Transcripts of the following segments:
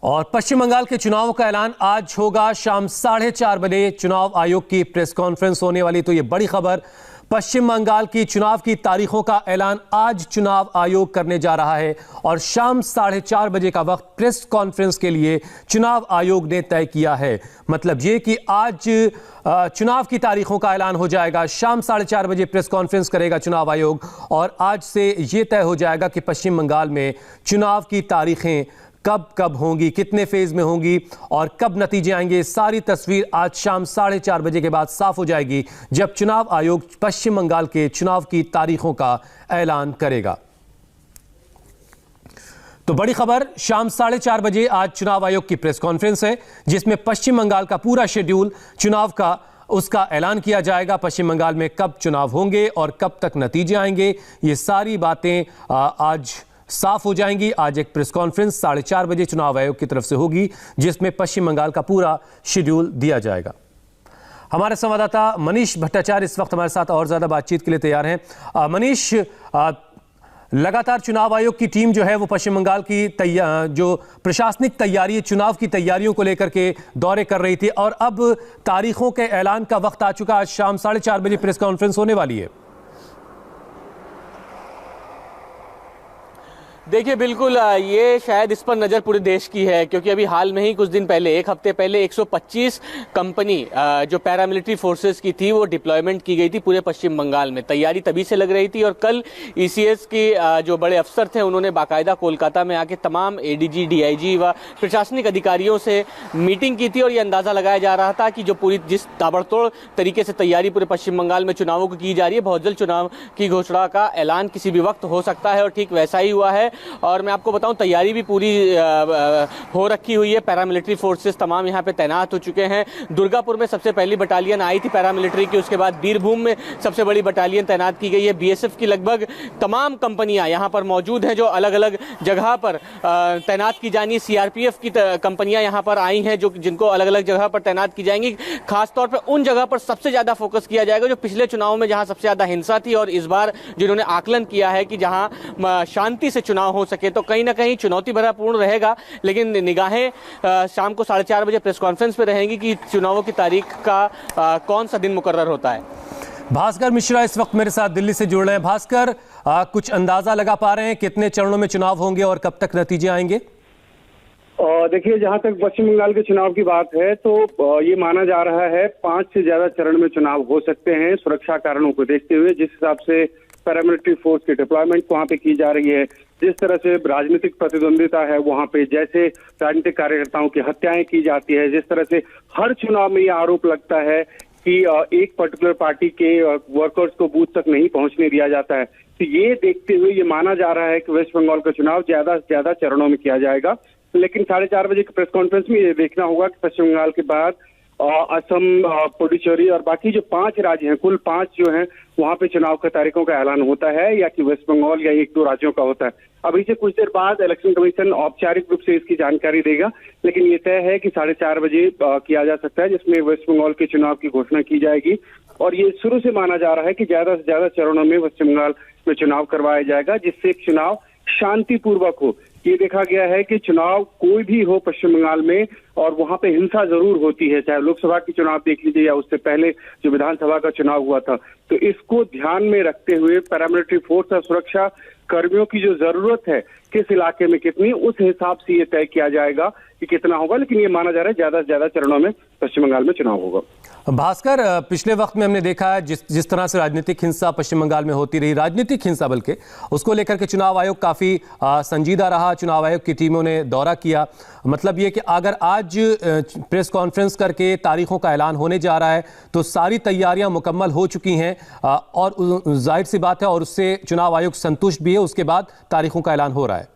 और पश्चिम बंगाल के चुनाव का ऐलान आज होगा शाम 4:30 बजे। चुनाव आयोग की प्रेस कॉन्फ्रेंस होने वाली। तो ये बड़ी खबर, पश्चिम बंगाल की चुनाव की तारीखों का ऐलान आज चुनाव आयोग करने जा रहा है और शाम 4:30 बजे का वक्त प्रेस कॉन्फ्रेंस के लिए चुनाव आयोग ने तय किया है। मतलब ये कि आज चुनाव की तारीखों का ऐलान हो जाएगा। शाम 4:30 बजे प्रेस कॉन्फ्रेंस करेगा चुनाव आयोग और आज से ये तय हो जाएगा कि पश्चिम बंगाल में चुनाव की तारीखें कब कब होंगी, कितने फेज में होंगी और कब नतीजे आएंगे। सारी तस्वीर आज शाम 4:30 बजे के बाद साफ हो जाएगी जब चुनाव आयोग पश्चिम बंगाल के चुनाव की तारीखों का ऐलान करेगा। तो बड़ी खबर, शाम 4:30 बजे आज चुनाव आयोग की प्रेस कॉन्फ्रेंस है जिसमें पश्चिम बंगाल का पूरा शेड्यूल चुनाव का उसका ऐलान किया जाएगा। पश्चिम बंगाल में कब चुनाव होंगे और कब तक नतीजे आएंगे, ये सारी बातें आज साफ हो जाएंगी। आज एक प्रेस कॉन्फ्रेंस 4:30 बजे चुनाव आयोग की तरफ से होगी जिसमें पश्चिम बंगाल का पूरा शेड्यूल दिया जाएगा। हमारे संवाददाता मनीष भट्टाचार्य इस वक्त हमारे साथ और ज्यादा बातचीत के लिए तैयार हैं। मनीष, लगातार चुनाव आयोग की टीम जो है वो पश्चिम बंगाल की जो प्रशासनिक तैयारी, चुनाव की तैयारियों को लेकर के दौरे कर रही थी और अब तारीखों के ऐलान का वक्त आ चुका। आज शाम 4:30 बजे प्रेस कॉन्फ्रेंस होने वाली है। देखिए, बिल्कुल ये शायद इस पर नज़र पूरे देश की है क्योंकि अभी हाल में ही कुछ दिन पहले, एक हफ्ते पहले 125 कंपनी जो पैरामिलिट्री फोर्सेस की थी वो डिप्लॉयमेंट की गई थी पूरे पश्चिम बंगाल में। तैयारी तभी से लग रही थी और कल ईसीएस के जो बड़े अफसर थे उन्होंने बाकायदा कोलकाता में आके तमाम एडीजी, डीआईजी व प्रशासनिक अधिकारियों से मीटिंग की थी और ये अंदाज़ा लगाया जा रहा था कि जो पूरी जिस ताबड़तोड़ तरीके से तैयारी पूरे पश्चिम बंगाल में चुनावों की जा रही है, बहुत जल्द चुनाव की घोषणा का ऐलान किसी भी वक्त हो सकता है और ठीक वैसा ही हुआ है। और मैं आपको बताऊं, तैयारी भी पूरी हो रखी हुई है। पैरामिलिट्री फोर्सेस तमाम यहां पे तैनात हो चुके हैं। दुर्गापुर में सबसे पहली बटालियन आई थी पैरामिलिट्री की, उसके बाद बीरभूम में सबसे बड़ी बटालियन तैनात की गई है। बीएसएफ की लगभग तमाम कंपनियां यहां पर मौजूद हैं जो अलग अलग जगह पर तैनात की जानी है। सीआरपीएफ की कंपनियां यहां पर आई हैं जो जिनको अलग अलग जगह पर तैनात की जाएंगी। खासतौर पर उन जगह पर सबसे ज्यादा फोकस किया जाएगा जो पिछले चुनाव में जहां सबसे ज्यादा हिंसा थी और इस बार जिन्होंने आकलन किया है कि जहां शांति से चुनाव हो सके, तो कहीं ना कहीं चुनौती भरा पूर्ण रहेगा। लेकिन निगाहें शाम को 4:30 बजे प्रेस कॉन्फ्रेंस पे रहेंगी कि चुनावों की तारीख का कौन सा दिन मुकर्रर होता है। भास्कर मिश्रा इस वक्त मेरे साथ दिल्ली से जुड़ रहे हैं। भास्कर, कुछ अंदाजा लगा पा रहे हैं कितने चरणों में चुनाव होंगे और कब तक नतीजे आएंगे? देखिए, जहां तक पश्चिम बंगाल के चुनाव की बात है तो ये माना जा रहा है 5 से ज्यादा चरण में चुनाव हो सकते हैं सुरक्षा कारणों को देखते हुए। जिस हिसाब से पैरामिलिट्री फोर्स की डिप्लॉयमेंट वहां पे की जा रही है, जिस तरह से राजनीतिक प्रतिद्वंदिता है वहां पे, जैसे राजनीतिक कार्यकर्ताओं की हत्याएं की जाती है, जिस तरह से हर चुनाव में ये आरोप लगता है कि एक पर्टिकुलर पार्टी के वर्कर्स को बूथ तक नहीं पहुंचने दिया जाता है, तो ये देखते हुए ये माना जा रहा है कि वेस्ट बंगाल का चुनाव ज्यादा से ज्यादा चरणों में किया जाएगा। लेकिन 4:30 बजे की प्रेस कॉन्फ्रेंस में ये देखना होगा कि पश्चिम बंगाल के बाद असम, पुडुचेरी और बाकी जो 5 राज्य हैं, कुल 5 जो हैं, वहां पे चुनाव का तारीखों का ऐलान होता है या कि वेस्ट बंगाल या 1-2 राज्यों का होता है। अभी से कुछ देर बाद इलेक्शन कमीशन औपचारिक रूप से इसकी जानकारी देगा, लेकिन ये तय है कि 4:30 बजे किया जा सकता है जिसमें वेस्ट बंगाल के चुनाव की घोषणा की जाएगी। और ये शुरू से माना जा रहा है कि ज्यादा से ज्यादा चरणों में पश्चिम बंगाल में चुनाव करवाया जाएगा जिससे एक चुनाव शांतिपूर्वक हो। ये देखा गया है कि चुनाव कोई भी हो पश्चिम बंगाल में और वहां पे हिंसा जरूर होती है, चाहे लोकसभा की चुनाव देख लीजिए या उससे पहले जो विधानसभा का चुनाव हुआ था। तो इसको ध्यान में रखते हुए पैरामिलिट्री फोर्स और सुरक्षा कर्मियों की जो जरूरत है किस इलाके में कितनी, उस हिसाब से ये तय किया जाएगा कि कितना होगा। लेकिन ये माना जा रहा है ज्यादा से ज्यादा चरणों में पश्चिम बंगाल में चुनाव होगा। भास्कर, पिछले वक्त में हमने देखा है जिस तरह से राजनीतिक हिंसा पश्चिम बंगाल में होती रही, राजनीतिक हिंसा बल्कि, उसको लेकर के चुनाव आयोग काफी संजीदा रहा। चुनाव आयोग की टीमों ने दौरा किया। मतलब ये कि अगर आज प्रेस कॉन्फ्रेंस करके तारीखों का ऐलान होने जा रहा है तो सारी तैयारियां मुकम्मल हो चुकी हैं और जाहिर सी बात है और उससे चुनाव आयोग संतुष्ट भी है, उसके बाद तारीखों का ऐलान हो रहा है।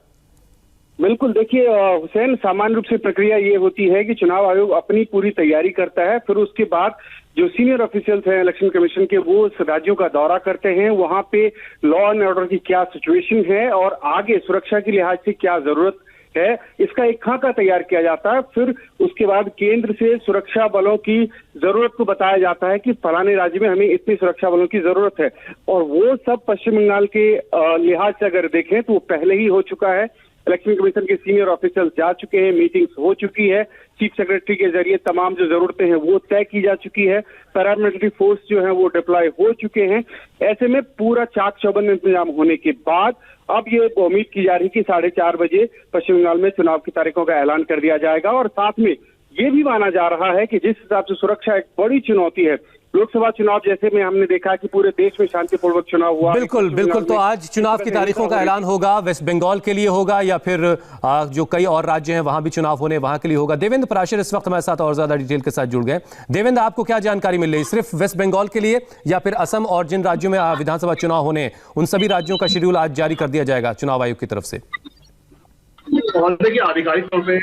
बिल्कुल, देखिए हुसैन, सामान्य रूप से प्रक्रिया ये होती है कि चुनाव आयोग अपनी पूरी तैयारी करता है, फिर उसके बाद जो सीनियर ऑफिशियल्स हैं इलेक्शन कमीशन के वो राज्यों का दौरा करते हैं, वहां पे लॉ एंड ऑर्डर की क्या सिचुएशन है और आगे सुरक्षा के लिहाज से क्या जरूरत है, इसका एक खाका तैयार किया जाता है। फिर उसके बाद केंद्र से सुरक्षा बलों की जरूरत को बताया जाता है कि फलाने राज्य में हमें इतनी सुरक्षा बलों की जरूरत है, और वो सब पश्चिम बंगाल के लिहाज से अगर देखें तो वो पहले ही हो चुका है। इलेक्शन कमीशन के सीनियर ऑफिसर्स जा चुके हैं, मीटिंग्स हो चुकी है, चीफ सेक्रेटरी के जरिए तमाम जो जरूरतें हैं वो तय की जा चुकी है, पैरामिलिट्री फोर्स जो है वो डिप्लॉय हो चुके हैं। ऐसे में पूरा चाक चौबंद इंतजाम होने के बाद अब ये उम्मीद की जा रही है कि 4:30 बजे पश्चिम बंगाल में चुनाव की तारीखों का ऐलान कर दिया जाएगा। और साथ में ये भी माना जा रहा है कि जिस हिसाब से सुरक्षा एक बड़ी चुनौती है, लोकसभा चुनाव जैसे में हमने देखा कि पूरे देश में शांतिपूर्वक चुनाव हुआ। बिल्कुल बिल्कुल। तो आज चुनाव की तारीखों का ऐलान होगा, वेस्ट बंगाल के लिए होगा या फिर जो कई और राज्य हैं वहां भी चुनाव होने वहां के लिए होगा? देवेंद्र पराशर इस वक्त हमारे साथ और ज्यादा डिटेल के साथ जुड़ गए। देवेंद्र, आपको क्या जानकारी मिल रही है, सिर्फ वेस्ट बंगाल के लिए या फिर असम और जिन राज्यों में विधानसभा चुनाव होने उन सभी राज्यों का शेड्यूल आज जारी कर दिया जाएगा चुनाव आयोग की तरफ से? देखिए, आधिकारिक तौर पे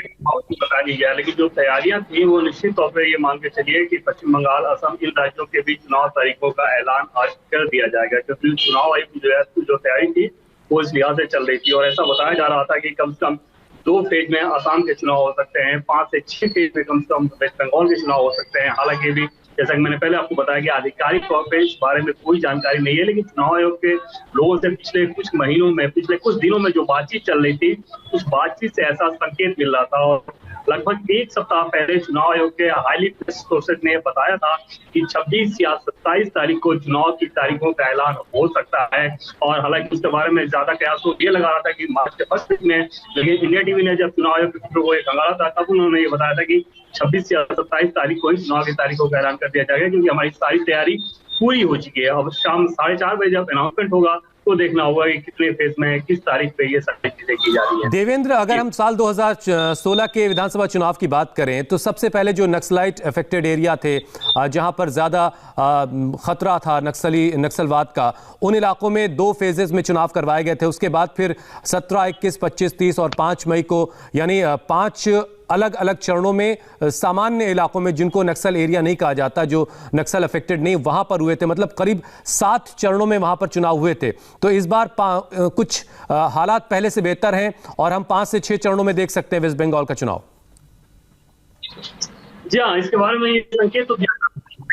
बता दी गया, लेकिन जो तैयारियां थी वो निश्चित तौर पे ये मान के चलिए कि पश्चिम बंगाल, असम, इन राज्यों के भी चुनाव तारीखों का ऐलान आज कर दिया जाएगा, क्योंकि चुनाव आयोग की जो तैयारी थी वो इस लिहाज से चल रही थी। और ऐसा बताया जा रहा था कि कम से कम 2 फेज में असम के चुनाव हो सकते हैं, 5 से 6 फेज में कम से कम वेस्ट बंगाल के चुनाव हो सकते हैं। हालांकि भी जैसा कि मैंने पहले आपको बताया कि आधिकारिक तौर पे इस बारे में कोई जानकारी नहीं है, लेकिन चुनाव आयोग के लोगों से पिछले कुछ महीनों में, पिछले कुछ दिनों में जो बातचीत चल रही थी, उस बातचीत से ऐसा संकेत मिल रहा था। और लगभग 1 सप्ताह पहले चुनाव आयोग के हाईली प्रेस सोर्सेज ने बताया था कि 26 या 27 तारीख को चुनाव की तारीखों का ऐलान हो सकता है। और हालांकि उसके बारे में ज्यादा कयास तो ये लगा रहा था कि मार्च के फर्स्ट वीक में, लेकिन इंडिया टीवी ने जब चुनाव आयोग के सूत्रों को खंगाला था तब उन्होंने ये बताया था कि 26 या 27 तारीख को ही चुनाव की तारीखों का ऐलान कर दिया जाएगा, क्योंकि हमारी सारी तैयारी पूरी हो चुकी है। अब शाम 4:30 बजे जब अनाउंसमेंट होगा तो देखना होगा कि कितने फेज में किस तारीख पे ये सारी चीजें की जा रही है। देवेंद्र, अगर हम साल 2016 के विधानसभा चुनाव की बात करें तो सबसे पहले जो नक्सलाइट अफेक्टेड एरिया थे, जहां पर ज्यादा खतरा था नक्सलवाद का, उन इलाकों में 2 फेजेस में चुनाव करवाए गए थे। उसके बाद फिर 17, 21, 25, 30 और 5 मई को, यानी 5 अलग अलग चरणों में सामान्य इलाकों में जिनको नक्सल एरिया नहीं कहा जाता, जो नक्सल अफेक्टेड नहीं, वहां पर हुए थे। मतलब करीब 7 चरणों में वहां पर चुनाव हुए थे। तो इस बार कुछ हालात पहले से बेहतर हैं और हम 5 से 6 चरणों में देख सकते हैं वेस्ट बंगाल का चुनाव। जी हाँ, इसके बारे में ये संकेत तो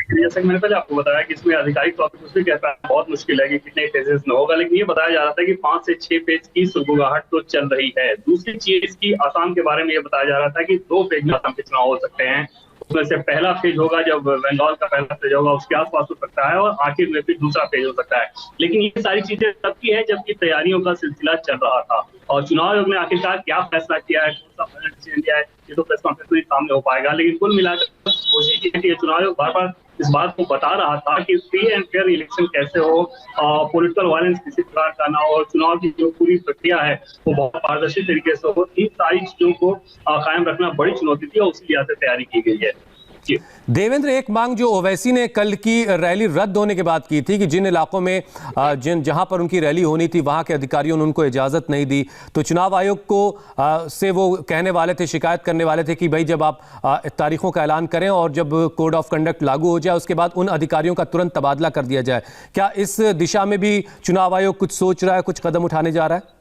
जैसा कि मैंने पहले आपको बताया कि इसमें आधिकारिक तौर पर कुछ भी कह पाना बहुत मुश्किल है कि कितने फेजेस में होगा, लेकिन ये बताया जा रहा था कि 5 से 6 फेज की सुगबुगाहट तो चल रही है। दूसरी चीज की आसाम के बारे में ये बताया जा रहा था कि 2 फेज में आसाम के चुनाव हो सकते हैं। उसमें से पहला फेज होगा जब बंगाल का पहला फेज होगा, उसके आसपास हो सकता है, और आखिर में फिर दूसरा फेज हो सकता है। लेकिन ये सारी चीजें तब की है जबकि तैयारियों का सिलसिला चल रहा था। और चुनाव आयोग ने आखिरकार क्या फैसला किया है, कौन सा फाइनल डिसीजन लिया है, ये तो प्रेस कॉन्फ्रेंस में सामने हो पाएगा। लेकिन कुल मिलाकर कोशिश की है, चुनाव आयोग बार बार इस बात को बता रहा था कि फ्री एंड फेयर इलेक्शन कैसे हो, पॉलिटिकल वायलेंस किसी प्रकार का ना हो, चुनाव की जो पूरी प्रक्रिया है वो बहुत पारदर्शी तरीके से हो। इन सारी चीजों को कायम रखना बड़ी चुनौती थी और उसी लिहाज से तैयारी की गई है। देवेंद्र, एक मांग जो ओवैसी ने कल की रैली रद्द होने के बाद की थी कि जिन इलाकों में जहां पर उनकी रैली होनी थी वहां के अधिकारियों ने उनको इजाजत नहीं दी, तो चुनाव आयोग को से वो कहने वाले थे, शिकायत करने वाले थे कि भाई जब आप तारीखों का ऐलान करें और जब कोड ऑफ कंडक्ट लागू हो जाए उसके बाद उन अधिकारियों का तुरंत तबादला कर दिया जाए। क्या इस दिशा में भी चुनाव आयोग कुछ सोच रहा है, कुछ कदम उठाने जा रहा है?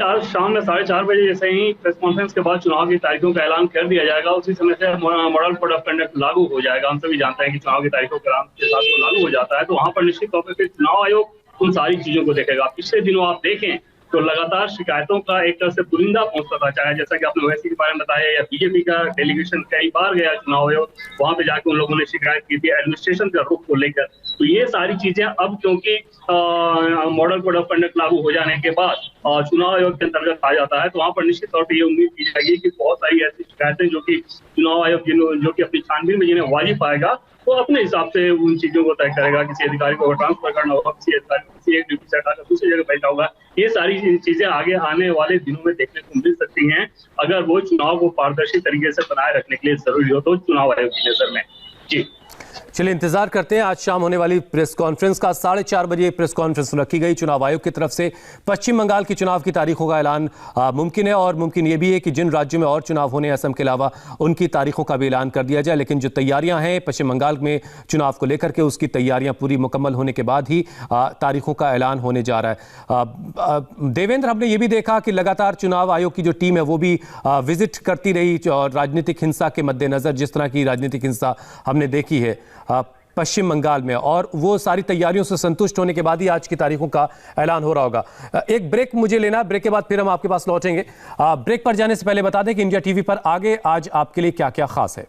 आज शाम में 4:30 बजे जैसे ही प्रेस कॉन्फ्रेंस के बाद चुनाव की तारीखों का ऐलान कर दिया जाएगा, उसी समय से मॉडल कोड ऑफ कंडक्ट लागू हो जाएगा। हम सभी जानते हैं कि चुनाव की तारीखों के साथ वो लागू हो जाता है, तो वहां पर निश्चित तौर पर फिर चुनाव आयोग उन सारी चीजों को देखेगा। पिछले दिनों आप देखें तो लगातार शिकायतों का एक तरह से पुरिंदा पहुंचता था, चाहे जैसा कि आपने ओवैसी के बारे में बताया या बीजेपी का डेलीगेशन कई बार गया चुनाव आयोग, वहां पे जाके उन लोगों ने शिकायत की थी एडमिनिस्ट्रेशन का रुख को लेकर। तो ये सारी चीजें अब क्योंकि मॉडल कोड ऑफ कंडक्ट लागू हो जाने के बाद चुनाव आयोग के अंतर्गत आ जाता है, तो वहां पर निश्चित तौर पर ये उम्मीद की जाएगी कि बहुत सारी ऐसी शिकायतें जो कि चुनाव आयोग जो कि अपनी छानबीन में जिन्हें वाजिब पाएगा वो अपने हिसाब से उन चीजों को तय करेगा। किसी अधिकारी को ट्रांसफर करना होगा, किसी अधिकारी को किसी एक ड्यूटी से हटाकर दूसरी जगह भेजना होगा। ये सारी चीजें आगे आने वाले दिनों में देखने को मिल सकती हैं, अगर वो चुनाव को पारदर्शी तरीके से बनाए रखने के लिए जरूरी हो तो चुनाव आयोग की नजर में। जी चलिए इंतजार करते हैं आज शाम होने वाली प्रेस कॉन्फ्रेंस का। 4:30 बजे प्रेस कॉन्फ्रेंस रखी गई चुनाव आयोग की तरफ से। पश्चिम बंगाल की चुनाव की तारीखों का ऐलान मुमकिन है और मुमकिन ये भी है कि जिन राज्यों में और चुनाव होने असम के अलावा उनकी तारीखों का भी ऐलान कर दिया जाए। लेकिन जो तैयारियां हैं पश्चिम बंगाल में चुनाव को लेकर के, उसकी तैयारियां पूरी मुकम्मल होने के बाद ही तारीखों का ऐलान होने जा रहा है। देवेंद्र, हमने ये भी देखा कि लगातार चुनाव आयोग की जो टीम है वो भी विजिट करती रही और राजनीतिक हिंसा के मद्देनजर, जिस तरह की राजनीतिक हिंसा हमने देखी है, पश्चिम बंगाल में, और वो सारी तैयारियों से संतुष्ट होने के बाद ही आज की तारीखों का ऐलान हो रहा होगा। एक ब्रेक मुझे लेना, ब्रेक के बाद फिर हम आपके पास लौटेंगे। ब्रेक पर जाने से पहले बता दें कि इंडिया टीवी पर आगे आज आपके लिए क्या क्या खास है।